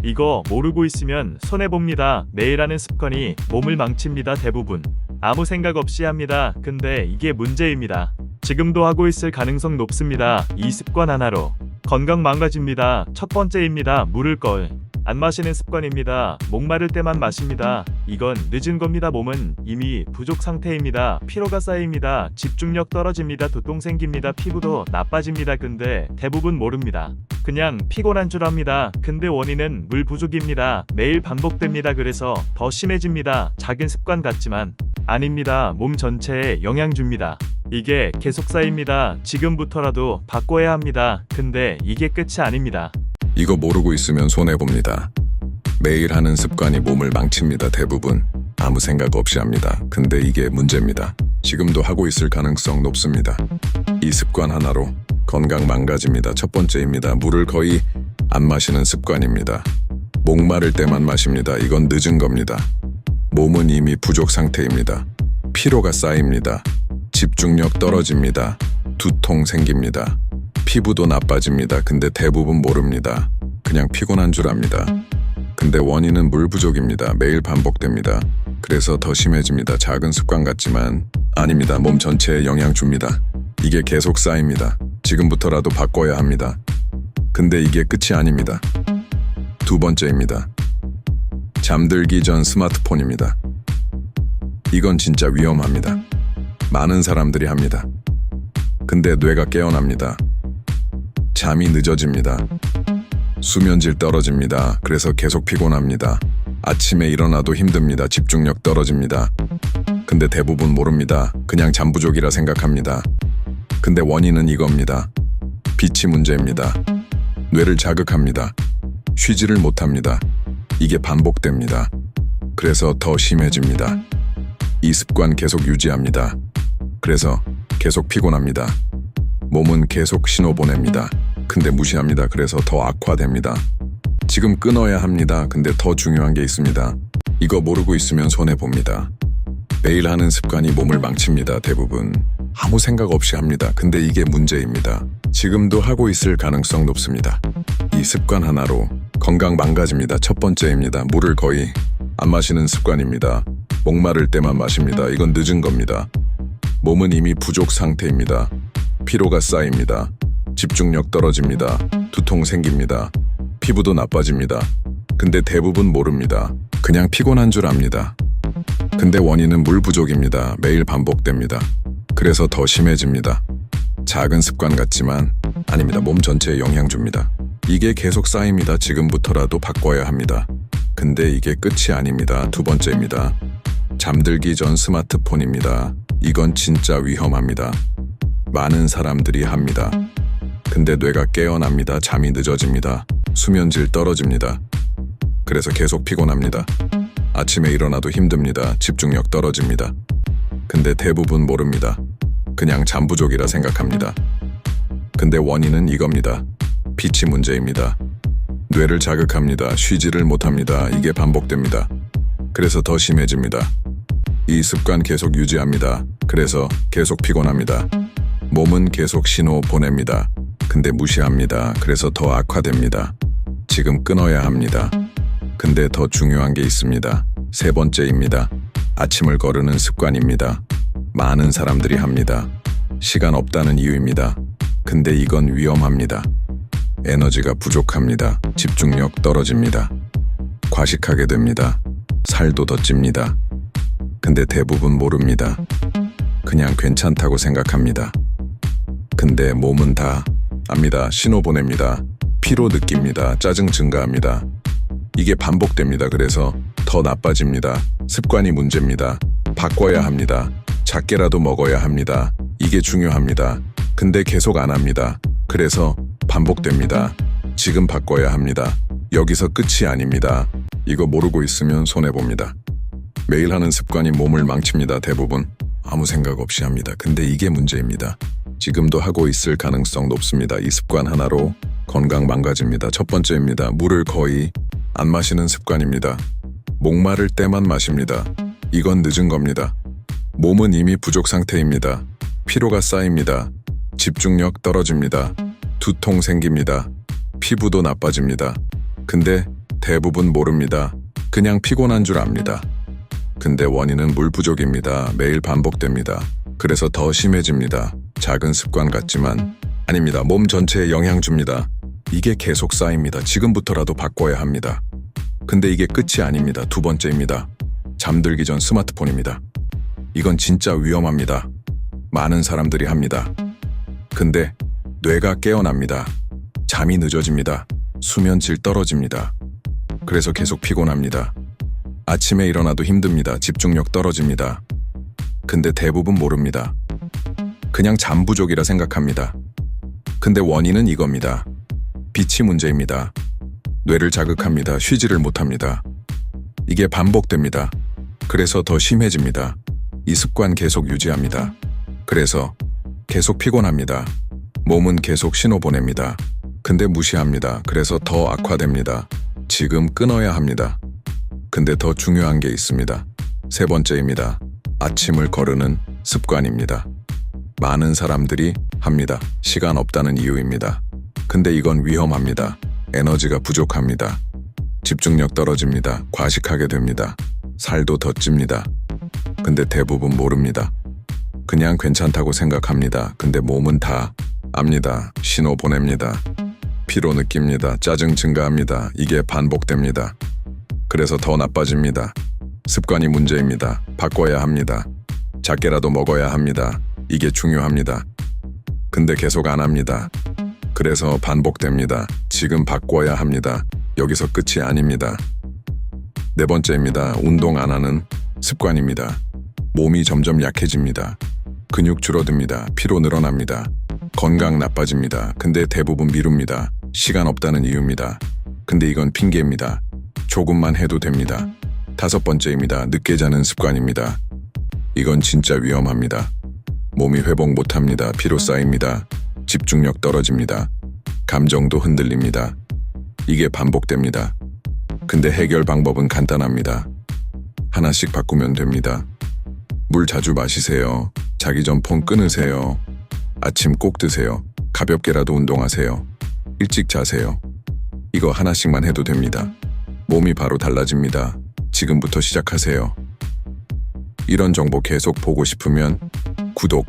이거 모르고 있으면 손해봅니다. 매일 하는 습관이 몸을 망칩니다. 대부분 아무 생각 없이 합니다. 근데 이게 문제입니다. 지금도 하고 있을 가능성 높습니다. 이 습관 하나로 건강 망가집니다. 첫 번째입니다. 물을 걸 안 마시는 습관입니다. 목마를 때만 마십니다. 이건 늦은 겁니다. 몸은 이미 부족 상태입니다. 피로가 쌓입니다. 집중력 떨어집니다. 두통 생깁니다. 피부도 나빠집니다. 근데 대부분 모릅니다. 그냥 피곤한 줄 압니다. 근데 원인은 물 부족입니다. 매일 반복됩니다. 그래서 더 심해집니다. 작은 습관 같지만 아닙니다. 몸 전체에 영향 줍니다. 이게 계속 쌓입니다. 지금부터라도 바꿔야 합니다. 근데 이게 끝이 아닙니다. 이거 모르고 있으면 손해봅니다. 매일 하는 습관이 몸을 망칩니다. 대부분 아무 생각 없이 합니다. 근데 이게 문제입니다. 지금도 하고 있을 가능성 높습니다. 이 습관 하나로 건강 망가집니다. 첫 번째입니다. 물을 거의 안 마시는 습관입니다. 목마를 때만 마십니다. 이건 늦은 겁니다. 몸은 이미 부족 상태입니다. 피로가 쌓입니다. 집중력 떨어집니다. 두통 생깁니다. 피부도 나빠집니다. 근데 대부분 모릅니다. 그냥 피곤한 줄 압니다. 근데 원인은 물 부족입니다. 매일 반복됩니다. 그래서 더 심해집니다. 작은 습관 같지만 아닙니다. 몸 전체에 영향 줍니다. 이게 계속 쌓입니다. 지금부터라도 바꿔야 합니다. 근데 이게 끝이 아닙니다. 두 번째입니다. 잠들기 전 스마트폰입니다. 이건 진짜 위험합니다. 많은 사람들이 합니다. 근데 뇌가 깨어납니다. 잠이 늦어집니다. 수면질 떨어집니다. 그래서 계속 피곤합니다. 아침에 일어나도 힘듭니다. 집중력 떨어집니다. 근데 대부분 모릅니다. 그냥 잠 부족이라 생각합니다. 근데 원인은 이겁니다. 빛이 문제입니다. 뇌를 자극합니다. 쉬지를 못합니다. 이게 반복됩니다. 그래서 더 심해집니다. 이 습관 계속 유지합니다. 그래서 계속 피곤합니다. 몸은 계속 신호 보냅니다. 근데 무시합니다. 그래서 더 악화됩니다. 지금 끊어야 합니다. 근데 더 중요한 게 있습니다. 이거 모르고 있으면 손해봅니다. 매일 하는 습관이 몸을 망칩니다. 대부분 아무 생각 없이 합니다. 근데 이게 문제입니다. 지금도 하고 있을 가능성 높습니다. 이 습관 하나로 건강 망가집니다. 첫 번째입니다. 물을 거의 안 마시는 습관입니다. 목마를 때만 마십니다. 이건 늦은 겁니다. 몸은 이미 부족 상태입니다. 피로가 쌓입니다. 집중력 떨어집니다. 두통 생깁니다. 피부도 나빠집니다. 근데 대부분 모릅니다. 그냥 피곤한 줄 압니다. 근데 원인은 물 부족입니다. 매일 반복됩니다. 그래서 더 심해집니다. 작은 습관 같지만 아닙니다. 몸 전체에 영향 줍니다. 이게 계속 쌓입니다. 지금부터라도 바꿔야 합니다. 근데 이게 끝이 아닙니다. 두 번째입니다. 잠들기 전 스마트폰입니다. 이건 진짜 위험합니다. 많은 사람들이 합니다. 근데 뇌가 깨어납니다. 잠이 늦어집니다. 수면질 떨어집니다. 그래서 계속 피곤합니다. 아침에 일어나도 힘듭니다. 집중력 떨어집니다. 근데 대부분 모릅니다. 그냥 잠 부족이라 생각합니다. 근데 원인은 이겁니다. 빛이 문제입니다. 뇌를 자극합니다. 쉬지를 못합니다. 이게 반복됩니다. 그래서 더 심해집니다. 이 습관 계속 유지합니다. 그래서 계속 피곤합니다. 몸은 계속 신호 보냅니다. 근데 무시합니다. 그래서 더 악화됩니다. 지금 끊어야 합니다. 근데 더 중요한 게 있습니다. 세 번째입니다. 아침을 거르는 습관입니다. 많은 사람들이 합니다. 시간 없다는 이유입니다. 근데 이건 위험합니다. 에너지가 부족합니다. 집중력 떨어집니다. 과식하게 됩니다. 살도 더 찝니다. 근데 대부분 모릅니다. 그냥 괜찮다고 생각합니다. 근데 몸은 다 압니다. 신호 보냅니다. 피로 느낍니다. 짜증 증가합니다. 이게 반복됩니다. 그래서 더 나빠집니다. 습관이 문제입니다. 바꿔야 합니다. 작게라도 먹어야 합니다. 이게 중요합니다. 근데 계속 안 합니다. 그래서 반복됩니다. 지금 바꿔야 합니다. 여기서 끝이 아닙니다. 이거 모르고 있으면 손해봅니다. 매일 하는 습관이 몸을 망칩니다. 대부분 아무 생각 없이 합니다. 근데 이게 문제입니다. 지금도 하고 있을 가능성 높습니다. 이 습관 하나로 건강 망가집니다. 첫 번째입니다. 물을 거의 안 마시는 습관입니다. 목마를 때만 마십니다. 이건 늦은 겁니다. 몸은 이미 부족 상태입니다. 피로가 쌓입니다. 집중력 떨어집니다. 두통 생깁니다. 피부도 나빠집니다. 근데 대부분 모릅니다. 그냥 피곤한 줄 압니다. 근데 원인은 물 부족입니다. 매일 반복됩니다. 그래서 더 심해집니다. 작은 습관 같지만 아닙니다. 몸 전체에 영향 줍니다. 이게 계속 쌓입니다. 지금부터라도 바꿔야 합니다. 근데 이게 끝이 아닙니다. 두 번째입니다. 잠들기 전 스마트폰입니다. 이건 진짜 위험합니다. 많은 사람들이 합니다. 근데 뇌가 깨어납니다. 잠이 늦어집니다. 수면 질 떨어집니다. 그래서 계속 피곤합니다. 아침에 일어나도 힘듭니다. 집중력 떨어집니다. 근데 대부분 모릅니다. 그냥 잠 부족이라 생각합니다. 근데 원인은 이겁니다. 빛이 문제입니다. 뇌를 자극합니다. 쉬지를 못합니다. 이게 반복됩니다. 그래서 더 심해집니다. 이 습관 계속 유지합니다. 그래서 계속 피곤합니다. 몸은 계속 신호 보냅니다. 근데 무시합니다. 그래서 더 악화됩니다. 지금 끊어야 합니다. 근데 더 중요한 게 있습니다. 세 번째입니다. 아침을 거르는 습관입니다. 많은 사람들이 합니다. 시간 없다는 이유입니다. 근데 이건 위험합니다. 에너지가 부족합니다. 집중력 떨어집니다. 과식하게 됩니다. 살도 더 찝니다. 근데 대부분 모릅니다. 그냥 괜찮다고 생각합니다. 근데 몸은 다 압니다. 신호 보냅니다. 피로 느낍니다. 짜증 증가합니다. 이게 반복됩니다. 그래서 더 나빠집니다. 습관이 문제입니다. 바꿔야 합니다. 작게라도 먹어야 합니다. 이게 중요합니다. 근데 계속 안 합니다. 그래서 반복됩니다. 지금 바꿔야 합니다. 여기서 끝이 아닙니다. 네 번째입니다. 운동 안 하는 습관입니다. 몸이 점점 약해집니다. 근육 줄어듭니다. 피로 늘어납니다. 건강 나빠집니다. 근데 대부분 미룹니다. 시간 없다는 이유입니다. 근데 이건 핑계입니다. 조금만 해도 됩니다. 다섯 번째입니다. 늦게 자는 습관입니다. 이건 진짜 위험합니다. 몸이 회복 못합니다. 피로 쌓입니다. 집중력 떨어집니다. 감정도 흔들립니다. 이게 반복됩니다. 근데 해결 방법은 간단합니다. 하나씩 바꾸면 됩니다. 물 자주 마시세요. 자기 전 폰 끊으세요. 아침 꼭 드세요. 가볍게라도 운동하세요. 일찍 자세요. 이거 하나씩만 해도 됩니다. 몸이 바로 달라집니다. 지금부터 시작하세요. 이런 정보 계속 보고 싶으면 구독,